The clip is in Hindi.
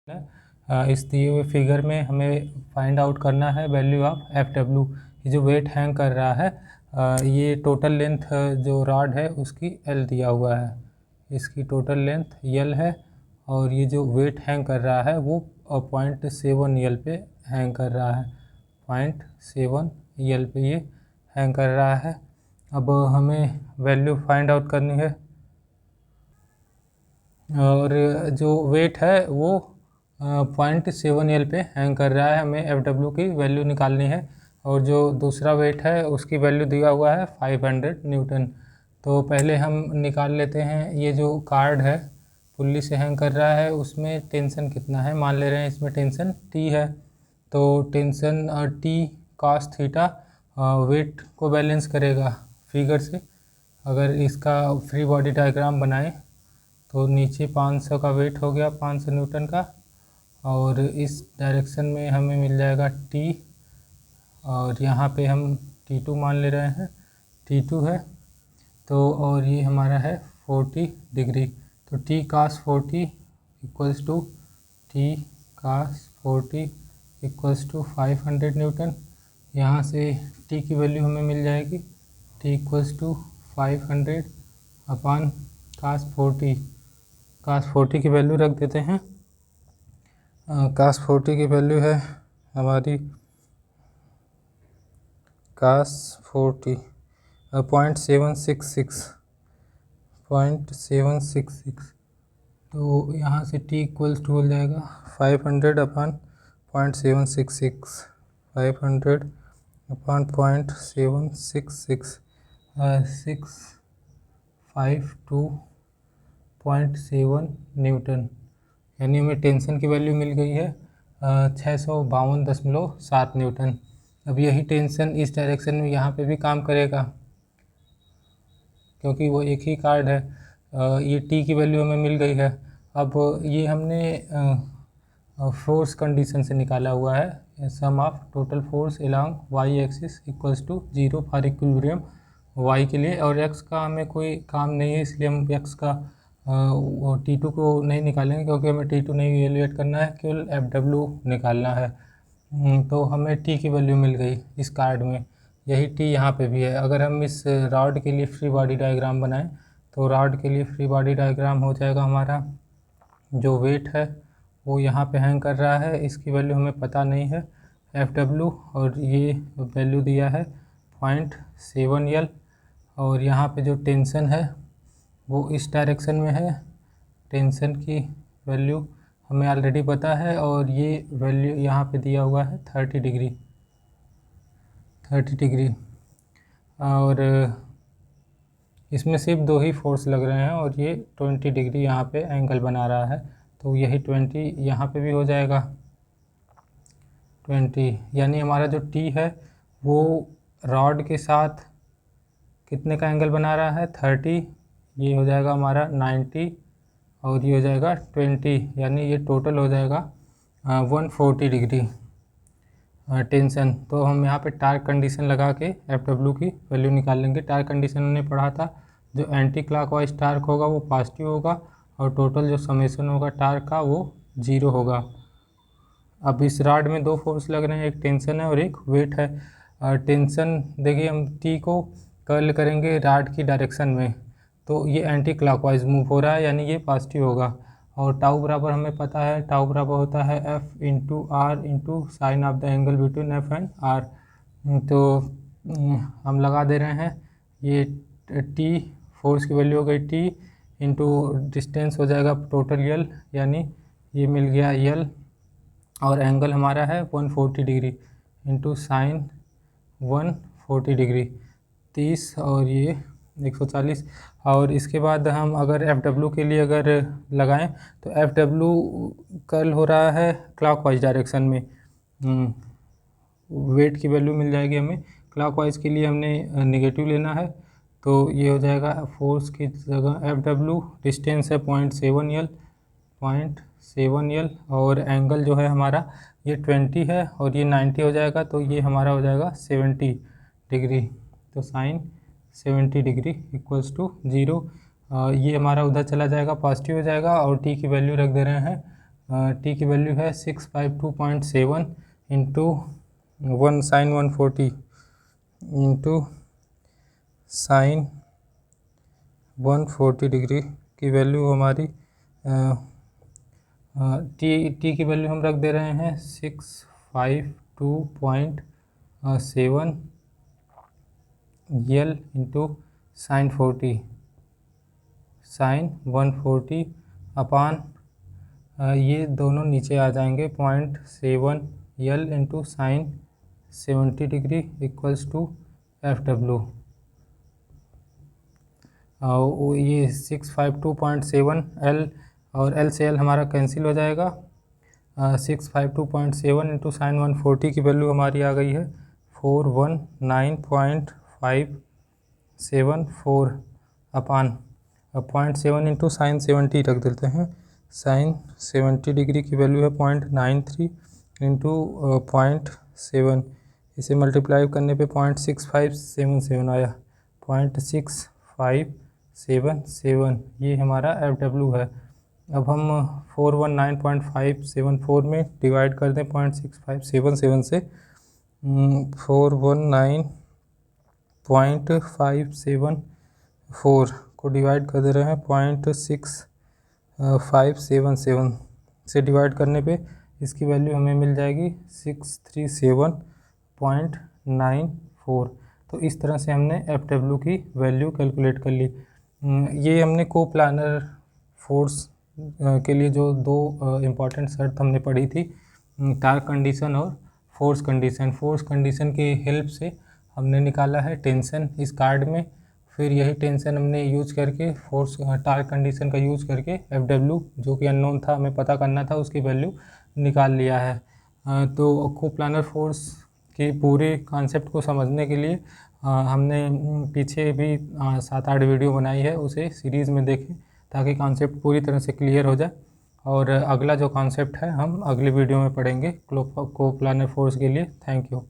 इस दिए हुए फिगर में हमें फाइंड आउट करना है वैल्यू ऑफ एफ डब्ल्यू। ये जो वेट हैंग कर रहा है ये टोटल लेंथ जो रॉड है उसकी एल दिया हुआ है, इसकी टोटल लेंथ यल है और ये जो वेट हैंग कर रहा है वो 0.7 यल पे हैंग कर रहा है, 0.7 यल पे ये हैंग कर रहा है। अब हमें वैल्यू फाइंड आउट करनी है और जो वेट है वो 0.7 यल पे हैंग कर रहा है, हमें एफ डब्ल्यू की वैल्यू निकालनी है। और जो दूसरा वेट है उसकी वैल्यू दिया हुआ है 500 न्यूटन। तो पहले हम निकाल लेते हैं, ये जो कार्ड है पुल्ली से हैंग कर रहा है उसमें टेंशन कितना है, मान ले रहे हैं इसमें टेंशन टी है। तो tension T cos theta weight को बैलेंस करेगा फिगर से। अगर इसका फ्री बॉडी डायग्राम बनाएं तो नीचे 500 का वेट हो गया, 500 न्यूटन का, और इस डायरेक्शन में हमें मिल जाएगा टी, और यहाँ पे हम T2 मान ले रहे हैं, T2 है तो, और ये हमारा है 40 डिग्री। तो T cos 40 equals to T cos 40 equals to 500 newton. यहाँ से T की वैल्यू हमें मिल जाएगी, T equals to 500 upon cos 40। cos 40 की वैल्यू रख देते हैं, cos 40 की वैल्यू है हमारी cos 40 0.766 तो यहाँ से T इक्वल्स टू हो जाएगा 500 अपॉन 0.766, 500 अपॉन 0.766 652.7 न्यूटन। यानी हमें टेंशन की वैल्यू मिल गई है 652.7 न्यूटन। अब यही टेंशन इस डायरेक्शन में यहाँ पे भी काम करेगा क्योंकि वो एक ही कार्ड है। ये टी की वैल्यू हमें मिल गई है। अब ये हमने फोर्स कंडीशन से निकाला हुआ है, sum of total force along Y axis equals to 0 for equilibrium Y के लिए, और एक्स का हमें कोई काम नहीं है इसलिए हम एक्स का वो T2 को नहीं निकालेंगे क्योंकि हमें T2 नहीं इवेलुएट करना है, केवल एफ डब्ल्यू निकालना है। तो हमें टी की वैल्यू मिल गई इस कार्ड में, यही टी यहाँ पे भी है। अगर हम इस रॉड के लिए फ्री बॉडी डायग्राम बनाएं तो रॉड के लिए फ्री बॉडी डायग्राम हो जाएगा हमारा, जो वेट है वो यहाँ पे हैंग कर रहा है, इसकी वैल्यू हमें पता नहीं है एफ डब्ल्यू, और ये वैल्यू दिया है 0.7 यल, और यहाँ पे जो टेंशन है वो इस डायरेक्शन में है, टेंशन की वैल्यू हमें ऑलरेडी पता है, और ये वैल्यू यहाँ पे दिया हुआ है 30 डिग्री, 30 डिग्री। और इसमें सिर्फ दो ही फोर्स लग रहे हैं और ये 20 डिग्री यहाँ पे एंगल बना रहा है, तो यही 20 यहाँ पे भी हो जाएगा 20। यानी हमारा जो टी है वो रॉड के साथ कितने का एंगल बना रहा है 30, ये हो जाएगा हमारा 90 और ये हो जाएगा 20, यानी ये टोटल हो जाएगा 140 डिग्री टेंशन। तो हम यहाँ पे टार्क कंडीशन लगा के एफ डब्ल्यू की वैल्यू निकाल लेंगे। टार्क कंडीशन हमने पढ़ा था, जो एंटी क्लॉकवाइज टार्क होगा वो पॉजिटिव होगा और टोटल जो समेशन होगा टार्क का वो 0 होगा। अब इस रॉड में दो फोर्स लग रहे हैं, एक टेंशन है और एक वेट है। टेंशन देखिए हम टी को कर्ल करेंगे रॉड की डायरेक्शन में तो ये एंटी क्लॉकवाइज मूव हो रहा है, यानी ये पॉजिटिव होगा। और टाउ बराबर हमें पता है, टाउ बराबर होता है F into R into sine of the angle between F and R. तो हम लगा दे रहे हैं, ये टी फोर्स की वैल्यू हो गई टी इंटू डिस्टेंस हो जाएगा टोटल यल, यानी ये मिल गया यल, और एंगल हमारा है 140 डिग्री इंटू साइन 140 डिग्री 30 और ये 140। और इसके बाद हम अगर एफ डब्ल्यू के लिए अगर लगाएं तो एफ डब्ल्यू कर्ल हो रहा है क्लॉकवाइज डायरेक्शन में, वेट की वैल्यू मिल जाएगी हमें। क्लॉकवाइज के लिए हमने नेगेटिव लेना है, तो ये हो जाएगा फोर्स की जगह एफ डब्ल्यू, डिस्टेंस है 0.7 यल, 0.7 यल, और एंगल जो है हमारा ये 20 है और ये 90 हो जाएगा, तो ये हमारा हो जाएगा 70 डिग्री। तो साइन 70 डिग्री इक्वल्स टू 0। ये हमारा उधर चला जाएगा, पॉजिटिव हो जाएगा, और टी की वैल्यू रख दे रहे हैं टी की वैल्यू है 652.7 into 1 sin 140 into sine 140 degree की वैल्यू हमारी टी की वैल्यू हम रख दे रहे हैं 652.7 यल इंटू साइन 140 अपान ये दोनों नीचे आ जाएंगे 0.7 L into sine 70 degree equals to FW। ये 652.7 L और L से L हमारा कैंसिल हो जाएगा। 652.7 इंटू साइन 140 की वैल्यू हमारी आ गई है 419.574 अपान 0.7 इंटू साइन 70 रख देते हैं। साइन 70 डिग्री की वैल्यू है 0.93 इंटू 0.7, इसे मल्टीप्लाई करने पे 0.6577 आया। 0.6577 ये हमारा FW है। अब हम 419.574 में डिवाइड कर दें 0.6577 से। 419.574 को डिवाइड कर दे रहे हैं 0.6577 से डिवाइड करने पे इसकी वैल्यू हमें मिल जाएगी 637.94। तो इस तरह से हमने FW की वैल्यू कैलकुलेट कर ली। ये हमने कोप्लानर फोर्स के लिए जो दो इम्पॉर्टेंट शर्त हमने पढ़ी थी, टार्क कंडीशन और फोर्स कंडीशन की हेल्प से हमने निकाला है टेंशन इस कार्ड में। फिर यही टेंशन हमने यूज करके टार्क कंडीशन का यूज करके FW जो कि अननोन था, हमें पता करना था, उसकी वैल्यू निकाल लिया है। तो कोप्लानर फोर्स के पूरे कॉन्सेप्ट को समझने के लिए हमने पीछे भी 7-8 वीडियो बनाई है, उसे सीरीज़ में देखें ताकि कॉन्सेप्ट पूरी तरह से क्लियर हो जाए। और अगला जो कॉन्सेप्ट है हम अगले वीडियो में पढ़ेंगे कोप्लानर फोर्स के लिए। Thank you.